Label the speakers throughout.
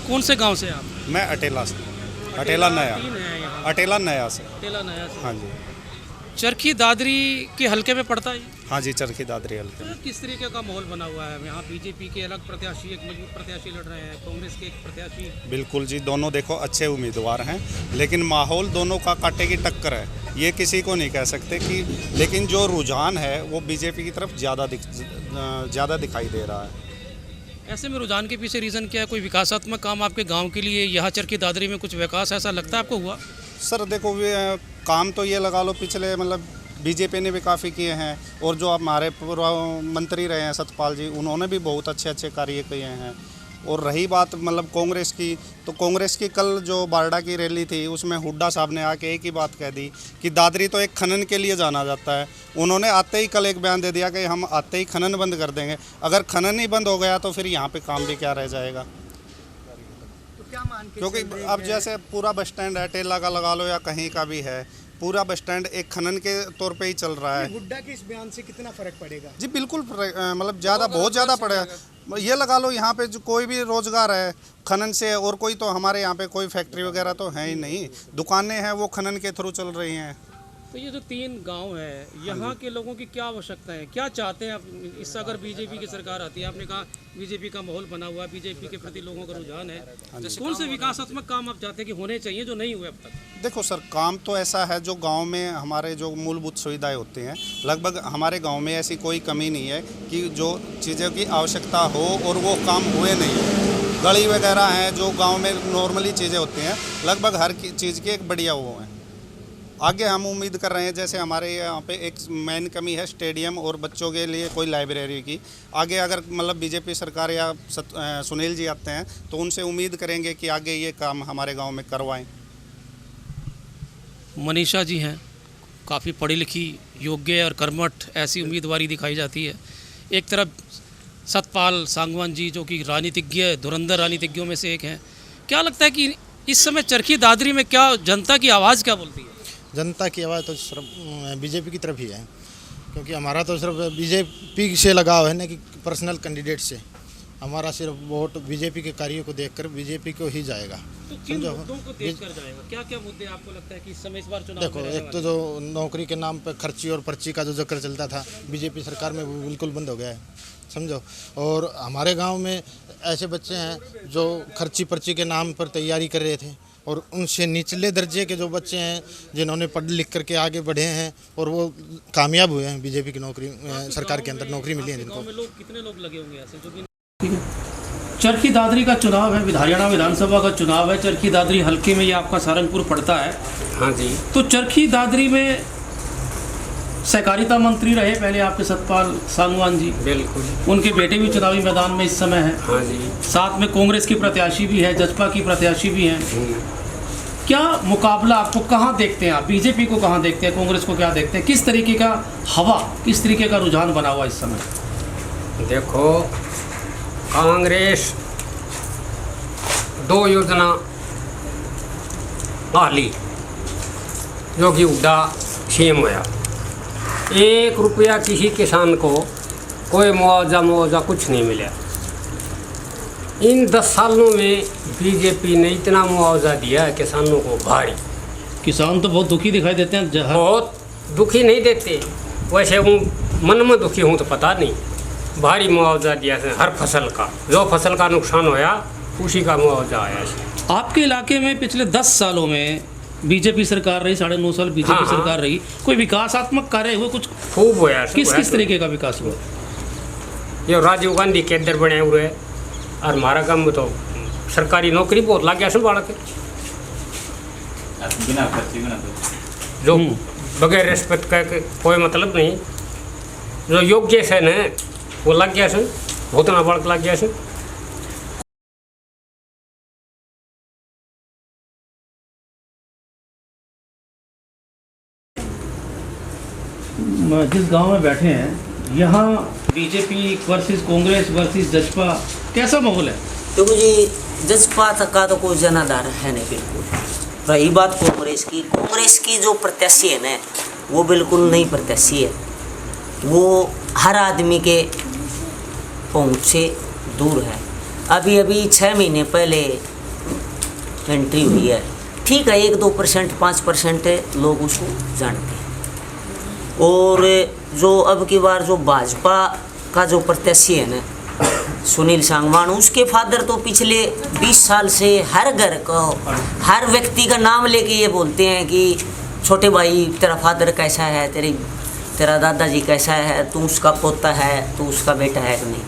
Speaker 1: कौन से गांव से आप?
Speaker 2: मैं अटेला से, अटेला नया,
Speaker 1: तीन है यहाँ।
Speaker 2: अटेला नया से।
Speaker 1: अटेला नया से।
Speaker 2: हाँ जी,
Speaker 1: चरखी दादरी के हलके में पड़ता है ये?
Speaker 2: हाँ जी, चरखी दादरी हल्के में।
Speaker 1: तो किस तरीके का माहौल बना हुआ है यहाँ? बीजेपी के अलग प्रत्याशी, एक मजबूत प्रत्याशी लड़ रहे हैं, कांग्रेस के एक प्रत्याशी।
Speaker 2: बिल्कुल जी, दोनों देखो अच्छे उम्मीदवार हैं, लेकिन माहौल दोनों का कांटे की टक्कर है, ये किसी को नहीं कह सकते कि। लेकिन जो रुझान है वो बीजेपी की तरफ ज़्यादा दिखाई दे रहा है।
Speaker 1: ऐसे में रुझान के पीछे रीज़न क्या है? कोई विकासात्मक काम आपके गांव के लिए यहाँ चरखी दादरी में कुछ विकास ऐसा लगता है आपको हुआ?
Speaker 2: सर देखो, काम तो ये लगा लो पिछले मतलब बीजेपी ने भी काफ़ी किए हैं, और जो हमारे पूर्व मंत्री रहे हैं सतपाल जी, उन्होंने भी बहुत अच्छे अच्छे कार्य किए हैं। और रही बात मतलब कांग्रेस की, तो कांग्रेस की कल जो बारडा की रैली थी उसमें हुड्डा साहब ने आके एक ही बात कह दी कि दादरी तो एक खनन के लिए जाना जाता है। उन्होंने आते ही कल एक बयान दे दिया कि हम आते ही खनन बंद कर देंगे। अगर खनन ही बंद हो गया तो फिर यहाँ पे काम भी क्या रह जाएगा? क्योंकि अब जैसे पूरा बस स्टैंड है, टेला का लगा लो या कहीं का भी है, पूरा बस स्टैंड एक खनन के तौर पे ही चल रहा है।
Speaker 3: हुड्डा के इस बयान से कितना फर्क पड़ेगा?
Speaker 2: जी बिल्कुल, मतलब ज़्यादा, बहुत ज़्यादा पड़ेगा। ये लगा लो यहाँ पे जो कोई भी रोज़गार है खनन से, और कोई तो हमारे यहाँ पे कोई फैक्ट्री वगैरह तो है ही नहीं, दुकानें हैं वो खनन के थ्रू चल रही हैं।
Speaker 1: तो ये जो 3 गांव है, यहाँ के लोगों की क्या आवश्यकता है, क्या चाहते हैं आप? इससे अगर बीजेपी की सरकार आती है, आपने कहा बीजेपी का माहौल बना हुआ है, बीजेपी के प्रति लोगों का रुझान है, कौन से विकासात्मक काम आप चाहते हैं कि होने चाहिए जो नहीं हुए अब तक?
Speaker 2: देखो सर, काम तो ऐसा है जो गांव में हमारे जो मूलभूत सुविधाएं होती हैं, लगभग हमारे गांव में ऐसी कोई कमी नहीं है कि जो चीज़ों की आवश्यकता हो और वो काम हुए नहीं है। गली वगैरह हैं जो गांव में नॉर्मली चीज़ें होती हैं, लगभग हर चीज़ की एक बढ़िया वो है। आगे हम उम्मीद कर रहे हैं, जैसे हमारे यहाँ पे एक मेन कमी है स्टेडियम और बच्चों के लिए कोई लाइब्रेरी की। आगे अगर मतलब बीजेपी सरकार या सुनील जी आते हैं तो उनसे उम्मीद करेंगे कि आगे ये काम हमारे गांव में करवाएं।
Speaker 1: मनीषा जी हैं, काफ़ी पढ़ी लिखी, योग्य और कर्मठ ऐसी उम्मीदवारी दिखाई जाती है। एक तरफ सतपाल सांगवान जी जो कि राजनीतिज्ञ, धुरंधर राजनीतिज्ञों में से एक हैं। क्या लगता है कि इस समय चरखी दादरी में क्या जनता की आवाज़ क्या बोलती है?
Speaker 4: जनता की आवाज़ तो सिर्फ बीजेपी की तरफ ही है, क्योंकि हमारा तो सिर्फ बीजेपी से लगाव है ना, कि पर्सनल कैंडिडेट से। हमारा सिर्फ वोट बीजेपी के कार्यों को देखकर बीजेपी को ही जाएगा।
Speaker 1: तो किन मुद्दों को देखकर जाएगा? क्या क्या मुद्दे आपको लगता है कि इस समय इस बार चुनाव
Speaker 4: देखो, एक तो जो नौकरी के नाम पर खर्ची और पर्ची का जो जिक्र चलता था बीजेपी सरकार में, वो बिल्कुल बंद हो गया है, समझो। और हमारे गांव में ऐसे बच्चे हैं जो खर्ची पर्ची के नाम पर तैयारी कर रहे थे, और उनसे निचले दर्जे के जो बच्चे हैं जिन्होंने पढ़ लिख करके आगे बढ़े हैं और वो कामयाब हुए हैं, बीजेपी की नौकरी सरकार के अंदर नौकरी मिली है जिनको।
Speaker 1: कितने लोग लगे होंगे ऐसे जो? ठीक है, चरखी दादरी का चुनाव है, हरियाणा विधानसभा का चुनाव है। चरखी दादरी हल्के में ये आपका सहारनपुर पड़ता है।
Speaker 5: हाँ जी।
Speaker 1: तो चरखी दादरी में सहकारिता मंत्री रहे पहले आपके सतपाल सांगवान जी,
Speaker 5: बिल्कुल।
Speaker 1: उनके बेटे भी चुनावी मैदान में इस समय है।
Speaker 5: हाँ जी।
Speaker 1: साथ में कांग्रेस की प्रत्याशी भी है, जसपा की प्रत्याशी भी हैं। क्या मुकाबला आपको कहाँ देखते हैं आप? बीजेपी को कहाँ देखते हैं, कांग्रेस को क्या देखते हैं? किस तरीके का हवा, किस तरीके का रुझान बना हुआ इस समय?
Speaker 5: देखो, कांग्रेस 2 योजना आली जो कि हुड्डा सीएम होया, 1 रुपया किसी किसान को कोई मुआवजा कुछ नहीं मिला। इन 10 सालों में बीजेपी ने इतना मुआवजा दिया है किसानों को भारी।
Speaker 1: किसान तो बहुत दुखी दिखाई देते हैं।
Speaker 5: बहुत दुखी नहीं देते, वैसे हूँ मन में दुखी हूँ तो पता नहीं। भारी मुआवजा दिया है हर फसल का, जो फसल का नुकसान होया उसी का मुआवजा आया है।
Speaker 1: आपके इलाके में पिछले 10 सालों में बीजेपी सरकार रही, 9.5 साल बीजेपी सरकार रही, कोई विकासात्मक कार्य हुए? कुछ
Speaker 5: खूब होया।
Speaker 1: किस तरीके का विकास हुआ?
Speaker 5: ये राजीव गांधी केंद्र बने हुए हैं, और हमारा गाँव में तो सरकारी नौकरी बहुत लग गया बाढ़ के, जो बगैर रिश्वत का कोई मतलब नहीं, जो योग्य से न वो लग गया से, बहुत ना बढ़ लग गया से।
Speaker 1: जिस गांव में बैठे हैं यहाँ BJP versus Congress versus Jaspa, कैसा माहौल है?
Speaker 6: तो मुझे जसपा तक का तो कोई जनाधार है नहीं बिल्कुल। रही बात कांग्रेस की जो प्रत्याशी है ना, वो बिल्कुल नहीं प्रत्याशी है, वो हर आदमी के पहुंच से दूर है। अभी 6 महीने पहले एंट्री हुई है, ठीक है 1-2% 5% लोग उसको जानते हैं। और जो अब की बार जो भाजपा का जो प्रत्याशी है ना सुनील सांगवान, उसके फादर तो पिछले 20 साल से हर घर को हर व्यक्ति का नाम लेके ये बोलते हैं कि छोटे भाई तेरा फादर कैसा है, तेरा दादाजी कैसा है, तू उसका पोता है, तू उसका बेटा है कि नहीं।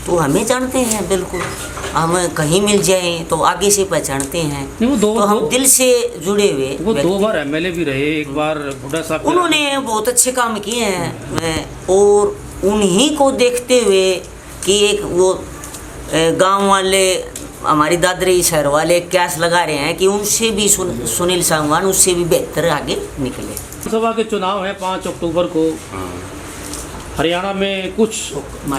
Speaker 6: तो हमें जानते हैं बिल्कुल, हम कहीं मिल जाए तो आगे से पहचानते हैं। तो हम दिल से जुड़े हुए।
Speaker 1: वो 2 बार एमएलए भी रहे, एक बार बुढ़ा साहब,
Speaker 6: उन्होंने बहुत अच्छे काम किए हैं और उन्हीं को देखते हुए कि एक वो गांव वाले हमारी दादरी शहर वाले क्यास लगा रहे हैं कि उनसे भी सुनील सांगवान उससे भी बेहतर आगे निकले।
Speaker 1: लोकसभा के चुनाव हैं 5 अक्टूबर को। हरियाणा में कुछ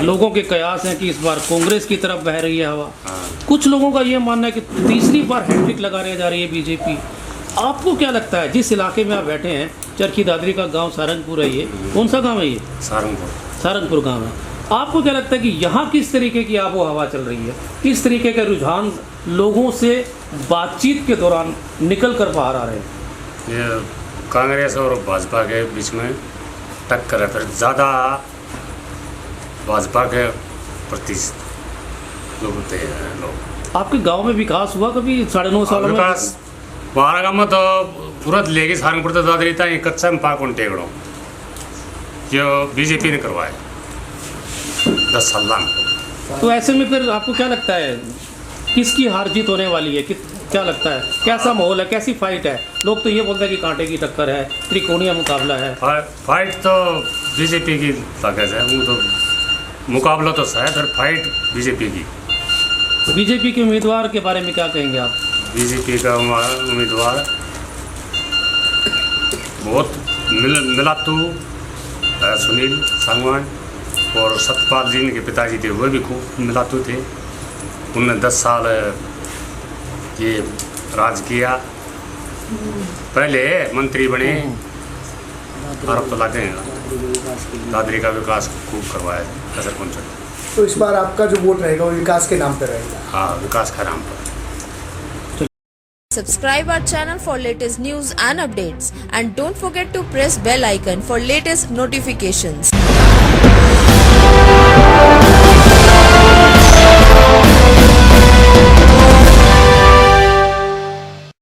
Speaker 1: लोगों के कयास हैं कि इस बार कांग्रेस की तरफ बह रही है हवा। कुछ लोगों का ये मानना है कि तीसरी बार हैट्रिक लगाने जा रही है बीजेपी। आपको क्या लगता है, जिस इलाके में आप बैठे हैं, चरखी दादरी का गांव सारंगपुर है, ये कौन सा गांव है? ये सारंगपुर गांव है। आपको क्या लगता है कि यहाँ किस तरीके की आबो हवा चल रही है, किस तरीके का रुझान लोगों से बातचीत के दौरान निकल कर बाहर आ रहे हैं?
Speaker 7: ये कांग्रेस और भाजपा के बीच में टक्कर है, फिर ज़्यादा भाजपा के प्रति लोग होते हैं लोग।
Speaker 1: आपके गांव में विकास हुआ कभी 9.5 सालों में?
Speaker 7: विकास हमारा गाँव में तो पूरा लेगी सारंगपुर तो दादरी था, कच्चा में पाक टेकड़ो जो बीजेपी ने करवाया 10 साल में।
Speaker 1: तो ऐसे में फिर आपको क्या लगता है किसकी हार जीत होने वाली है? क्या लगता है, कैसा माहौल है, कैसी फाइट है? लोग तो ये बोलते हैं कि कांटे की टक्कर है, त्रिकोणीय मुकाबला है।
Speaker 7: फाइट तो बीजेपी की ताकत है, वो तो मुकाबला तो है, फिर फाइट बीजेपी की।
Speaker 1: बीजेपी के उम्मीदवार के बारे में क्या कहेंगे आप?
Speaker 7: बीजेपी का उम्मीदवार बहुत मिलातू सुनील सांगवान और सतपाल जी के पिताजी थे, वो भी खूब मिलातू थे। उन्होंने 10 साल ये राज किया, पहले मंत्री बने, आरोप तो लाते हैं दादरी का विकास खूब करवाया है सरपंच।
Speaker 3: तो इस बार आपका जो वोट रहेगा वो विकास के नाम पर रहेगा?
Speaker 7: हाँ, विकास का नाम पर।
Speaker 8: Subscribe our channel for latest news and updates, and don't forget to press bell icon for latest notifications.